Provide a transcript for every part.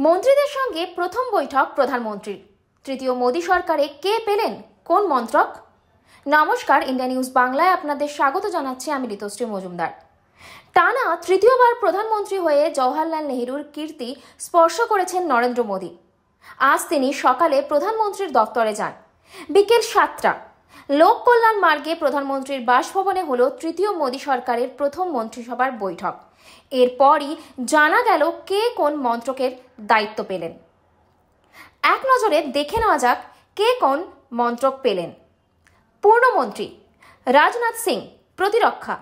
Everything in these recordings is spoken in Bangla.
মন্ত্রীদের সঙ্গে প্রথম বৈঠক প্রধানমন্ত্রীর। তৃতীয় মোদী সরকারে কে পেলেন কোন মন্ত্রক? নমস্কার, ইন্ডিয়া নিউজ বাংলায় আপনাদের স্বাগত জানাচ্ছি আমি ঋতুশ্রী মজুমদার। টানা তৃতীয়বার প্রধানমন্ত্রী হয়ে জওহরলাল নেহরুর কীর্তি স্পর্শ করেছেন নরেন্দ্র মোদী। আজ তিনি সকালে প্রধানমন্ত্রীর দপ্তরে যান। বিকেল 7টা লোক কল্যাণ মার্গে প্রধানমন্ত্রীর বাসভবনে হলো তৃতীয় মোদী সরকারের প্রথম মন্ত্রিসভার বৈঠক। এরপরই জানা গেল কে কোন মন্ত্রকের দায়িত্ব পেলেন। এক নজরে দেখে নেওয়া যাক কে কোন মন্ত্রক পেলেন। পূর্ণমন্ত্রী রাজনাথ সিং প্রতিরক্ষা,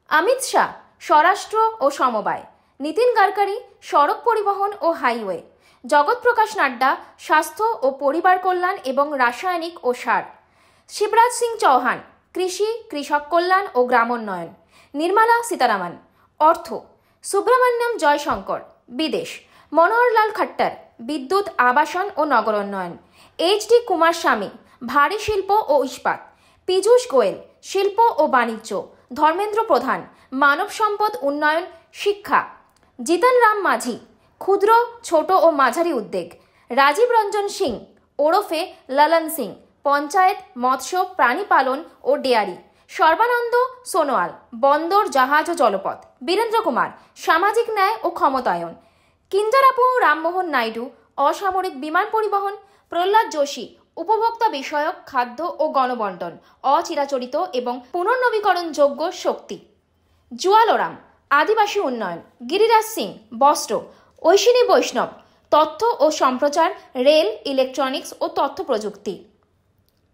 অমিত শাহ স্বরাষ্ট্র ও সমবায়, নীতিন গাডকারি সড়ক পরিবহন ও হাইওয়ে, জগৎ প্রকাশ নাড্ডা স্বাস্থ্য ও পরিবার কল্যাণ এবং রাসায়নিক ও সার, শিবরাজ সিং চৌহান কৃষি, কৃষক কল্যাণ ও গ্রামোন্নয়ন, নির্মলা সীতারামন অর্থ, সুব্রমণ্যম জয়শঙ্কর বিদেশ, মনোহরলাল খট্টর বিদ্যুৎ, আবাসন ও নগরোন্নয়ন, এইচ.ডি. কুমারস্বামী ভারী শিল্প ও ইস্পাত, পীযূষ গোয়েল শিল্প ও বাণিজ্য, ধর্মেন্দ্র প্রধান মানব সম্পদ উন্নয়ন শিক্ষা, জিতন রাম মাঝি ক্ষুদ্র ছোট ও মাঝারি উদ্যোগ, রাজীব রঞ্জন সিং ওরফে ললন সিং পঞ্চায়েত, মৎস্য প্রাণী পালন ও ডেয়ারি, সর্বানন্দ সোনোয়াল বন্দর, জাহাজ ও জলপথ, বীরেন্দ্র কুমার সামাজিক ন্যায় ও ক্ষমতায়ন, কিঞ্জারাপু রামমোহন নাইডু অসামরিক বিমান পরিবহন, প্রহ্লাদ যোশী উপভোক্তা বিষয়ক খাদ্য ও গণবন্টন, অচিরাচরিত এবং পুনর্নবীকরণযোগ্য শক্তি, জুয়াল ওরাম আদিবাসী উন্নয়ন, গিরিরাজ সিং বস্ত্র, ঐশিনী বৈষ্ণব তথ্য ও সম্প্রচার, রেল, ইলেকট্রনিক্স ও তথ্য প্রযুক্তি,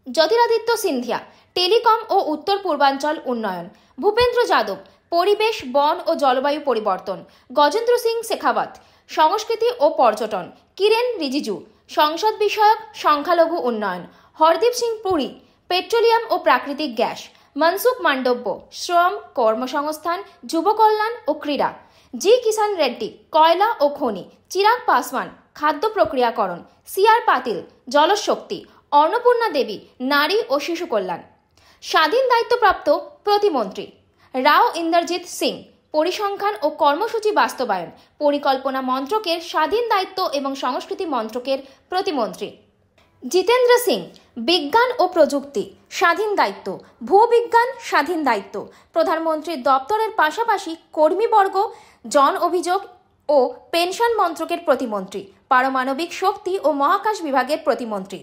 জ্যোতিরাদিত্য সিন্ধিয়া টেলিকম ও উত্তর পূর্বাঞ্চল উন্নয়ন, ভূপেন্দ্র যাদব পরিবেশ, বন ও জলবায়ু পরিবর্তন, গজেন্দ্র সিং শেখাওয়াত সংস্কৃতি ও পর্যটন, কিরেন রিজিজু সংসদ বিষয়ক সংখ্যালঘু উন্নয়ন, হরদীপ সিং পুরী পেট্রোলিয়াম ও প্রাকৃতিক গ্যাস, মনসুখ মান্ডব্য শ্রম, কর্মসংস্থান, যুব কল্যাণ ও ক্রীড়া, জি কিষান রেড্ডি কয়লা ও খনি, চিরাগ পাসওয়ান খাদ্য প্রক্রিয়াকরণ, সি.আর. পাতিল জলশক্তি, অন্নপূর্ণা দেবী নারী ও শিশু কল্যাণ। স্বাধীন দায়িত্বপ্রাপ্ত প্রতিমন্ত্রী রাও ইন্দ্রজিৎ সিং পরিসংখ্যান ও কর্মসূচি বাস্তবায়ন, পরিকল্পনা মন্ত্রকের স্বাধীন দায়িত্ব এবং সংস্কৃতি মন্ত্রকের প্রতিমন্ত্রী। জিতেন্দ্র সিং বিজ্ঞান ও প্রযুক্তি স্বাধীন দায়িত্ব, ভূবিজ্ঞান স্বাধীন দায়িত্ব, প্রধানমন্ত্রীর দপ্তরের পাশাপাশি কর্মীবর্গ, জন অভিযোগ ও পেনশন মন্ত্রকের প্রতিমন্ত্রী, পারমাণবিক শক্তি ও মহাকাশ বিভাগের প্রতিমন্ত্রী।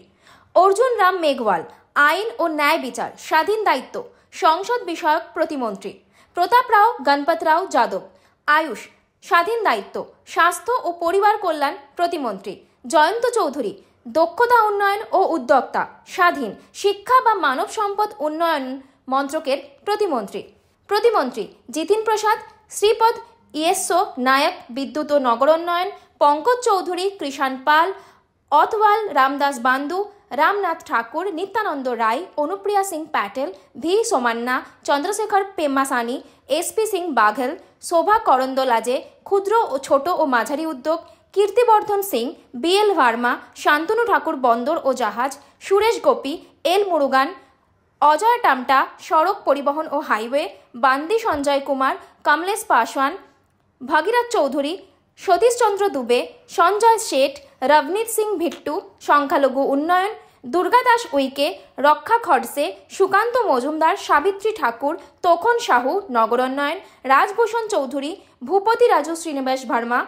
অর্জুন রাম মেঘওয়াল আইন ও ন্যায় বিচার স্বাধীন দায়িত্ব, সংসদ বিষয়ক প্রতিমন্ত্রী। প্রতাপ রাও গণপত রাও যাদব আয়ুষ স্বাধীন দায়িত্ব, স্বাস্থ্য ও পরিবার কল্যাণ প্রতিমন্ত্রী। জয়ন্ত চৌধুরী দক্ষতা উন্নয়ন ও উদ্যোক্তা স্বাধীন, শিক্ষা বা মানব সম্পদ উন্নয়ন মন্ত্রকের প্রতিমন্ত্রী। প্রতিমন্ত্রী জিতিন প্রসাদ শ্রীপদ ইয়েসো নায়ক বিদ্যুৎ ও নগরোন্নয়ন, পঙ্কজ চৌধুরী কৃষাণ পাল, অতওয়াল রামদাস বান্দু, রামনাথ ঠাকুর, নিত্যানন্দ রায়, অনুপ্রিয়া সিং প্যাটেল, ভি সোমান্না, চন্দ্রশেখর পেম্মাসানি, এস.পি. সিং বাঘেল, শোভা করন্দোলাজে ক্ষুদ্র ও ছোট ও মাঝারি উদ্যোগ, কীর্তিবর্ধন সিং, বি.এল. ভার্মা, শান্তনু ঠাকুর বন্দর ও জাহাজ, সুরেশ গোপী এল মুরুগান, অজয় টামটা সড়ক পরিবহন ও হাইওয়ে, বান্দি সঞ্জয় কুমার, কমলেশ পাসওয়ান, ভাগীরথ চৌধুরী, সতীশচন্দ্র দুবে, সঞ্জয় শেঠ, রবনীত সিং ভিট্টু সংখ্যালঘু উন্নয়ন, দুর্গা দাস উইকে, রক্ষা খড়সে, সুকান্ত মজুমদার, সাবিত্রী ঠাকুর, তখন সাহু নগরোন্নয়ন, রাজভূষণ চৌধুরী, ভূপতি রাজু শ্রীনিবাস ভার্মা,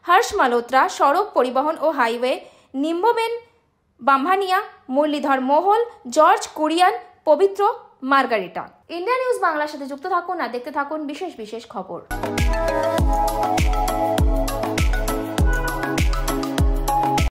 হর্ষ মালহোত্রা সড়ক পরিবহন ও হাইওয়ে, নিম্ববেন বাম্ভানিয়া, মুরলীধর মোহল, জর্জ কুরিয়ান, পবিত্র মার্গারিটা। ইন্ডিয়া নিউজ বাংলার সাথে যুক্ত থাকুন আর দেখতে থাকুন বিশেষ বিশেষ খবর।